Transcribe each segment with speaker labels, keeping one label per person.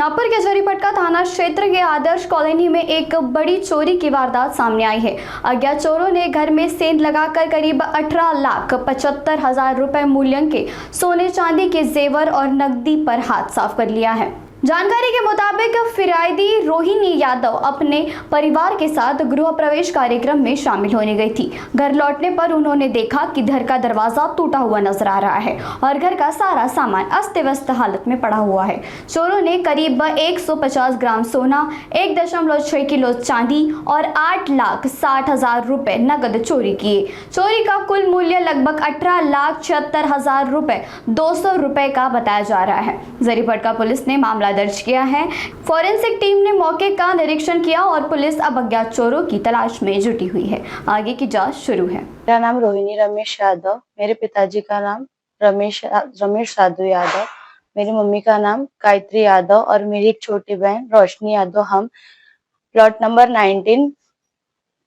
Speaker 1: नागपुर के जरीपटका थाना क्षेत्र के आदर्श कॉलोनी में एक बड़ी चोरी की वारदात सामने आई है। अज्ञात चोरों ने घर में सेंध लगाकर करीब 18,75,000 रुपए मूल्य के सोने चांदी के जेवर और नकदी पर हाथ साफ कर लिया है। जानकारी के मुताबिक फिरायदी रोहिणी यादव अपने परिवार के साथ गृह प्रवेश कार्यक्रम में शामिल होने गई थी। घर लौटने पर उन्होंने देखा कि घर का दरवाजा टूटा हुआ नजर आ रहा है और घर का सारा सामान अस्त व्यस्त हालत में पड़ा हुआ है। चोरों ने करीब 150 ग्राम सोना, 1.6 किलो चांदी और 8,60,000 रुपए नकद चोरी किए। चोरी का कुल मूल्य लगभग 18,76,000 रुपए 200 रुपए का बताया जा रहा है। जरीपटका पुलिस ने मामला दर्ज किया है। फोरेंसिक टीम ने मौके का निरीक्षण किया और पुलिस अब अज्ञात चोरों की तलाश में जुटी हुई है। आगे की जांच शुरू है।
Speaker 2: मेरा नाम रोहिणी रमेश यादव, मेरे पिताजी का नाम रमेश साधु यादव, मेरी मम्मी का नाम गायत्री यादव और मेरी एक छोटी बहन रोशनी यादव। हम plot number 19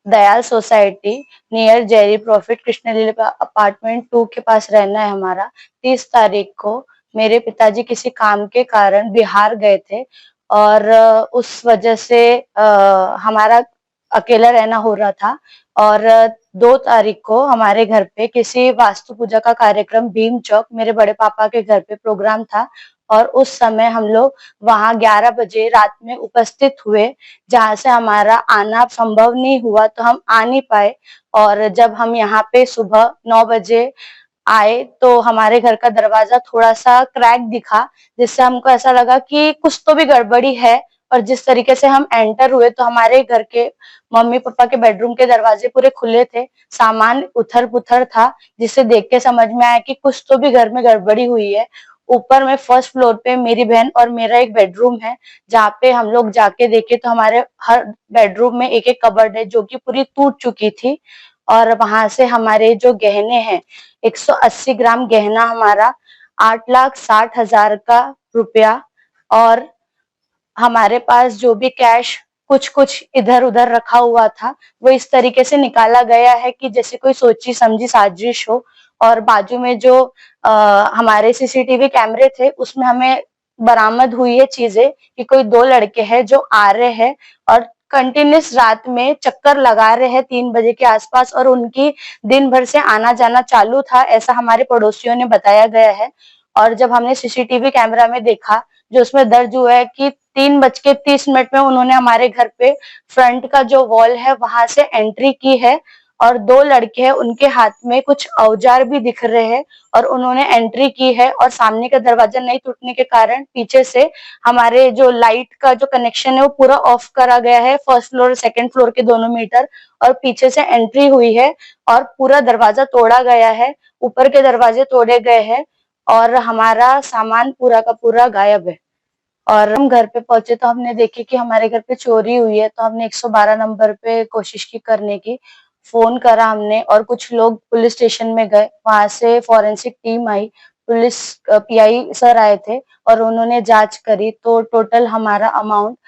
Speaker 2: Dayal society near जेरी प्रॉफिट कृष्णलीला अपार्टमेंट 2 के पास रहना है हमारा। 30 तारीख को मेरे पिताजी किसी काम के कारण बिहार गए थे और उस वजह से हमारा अकेला रहना हो रहा था और 2 तारीख को हमारे घर पे किसी वास्तु पूजा का कार्यक्रम भीम चौक मेरे बड़े पापा के घर पे प्रोग्राम था और उस समय हम लोग वहां 11 बजे रात में उपस्थित हुए, जहां से हमारा आना संभव नहीं हुआ तो हम आ नहीं पाए। और जब हम यहाँ पे सुबह 9 बजे आए तो हमारे घर का दरवाजा थोड़ा सा क्रैक दिखा, जिससे हमको ऐसा लगा कि कुछ तो भी गड़बड़ी है। और जिस तरीके से हम एंटर हुए तो हमारे घर के मम्मी पापा के बेडरूम के दरवाजे पूरे खुले थे, सामान उथल पुथल था, जिसे देख के समझ में आया कि कुछ तो भी घर में गड़बड़ी हुई है। ऊपर में फर्स्ट फ्लोर पे मेरी बहन और मेरा एक बेडरूम है, जहाँ पे हम लोग जाके देखे तो हमारे हर बेडरूम में एक एक कबर्ड है जो कि पूरी टूट चुकी थी। और वहां से हमारे जो गहने हैं, 180 ग्राम गहना हमारा, 8,60,000 का रुपया और हमारे पास जो भी कैश कुछ कुछ इधर उधर रखा हुआ था वो इस तरीके से निकाला गया है कि जैसे कोई सोची समझी साजिश हो। और बाजू में जो हमारे सीसीटीवी कैमरे थे उसमें हमें बरामद हुई है चीजें कि कोई 2 लड़के हैं जो आ रहे हैं और कंटिन्यूस रात में चक्कर लगा रहे हैं 3 बजे के आसपास, और उनकी दिन भर से आना जाना चालू था, ऐसा हमारे पड़ोसियों ने बताया गया है। और जब हमने सीसीटीवी कैमरा में देखा जो उसमें दर्ज हुआ है कि 3:30 में उन्होंने हमारे घर पे फ्रंट का जो वॉल है वहां से एंट्री की है और 2 लड़के हैं, उनके हाथ में कुछ औजार भी दिख रहे हैं और उन्होंने एंट्री की है। और सामने का दरवाजा नहीं टूटने के कारण पीछे से हमारे जो लाइट का जो कनेक्शन है वो पूरा ऑफ करा गया है, फर्स्ट फ्लोर और सेकंड फ्लोर के दोनों मीटर, और पीछे से एंट्री हुई है और पूरा दरवाजा तोड़ा गया है, ऊपर के दरवाजे तोड़े गए हैं और हमारा सामान पूरा का पूरा गायब है। और हम घर पे पहुंचे तो हमने देखे कि हमारे घर पे चोरी हुई है, तो हमने 112 नंबर पे कोशिश की करने की, फोन करा हमने और कुछ लोग पुलिस स्टेशन में गए। वहां से फॉरेंसिक टीम आई, पुलिस पीआई सर आए थे और उन्होंने जांच करी तो टोटल हमारा अमाउंट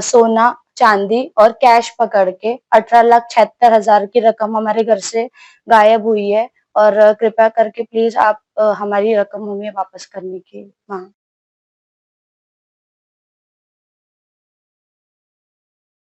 Speaker 2: सोना चांदी और कैश पकड़ के 18,76,000 की रकम हमारे घर से गायब हुई है। और कृपया करके प्लीज आप हमारी रकम हमें वापस करने की मांग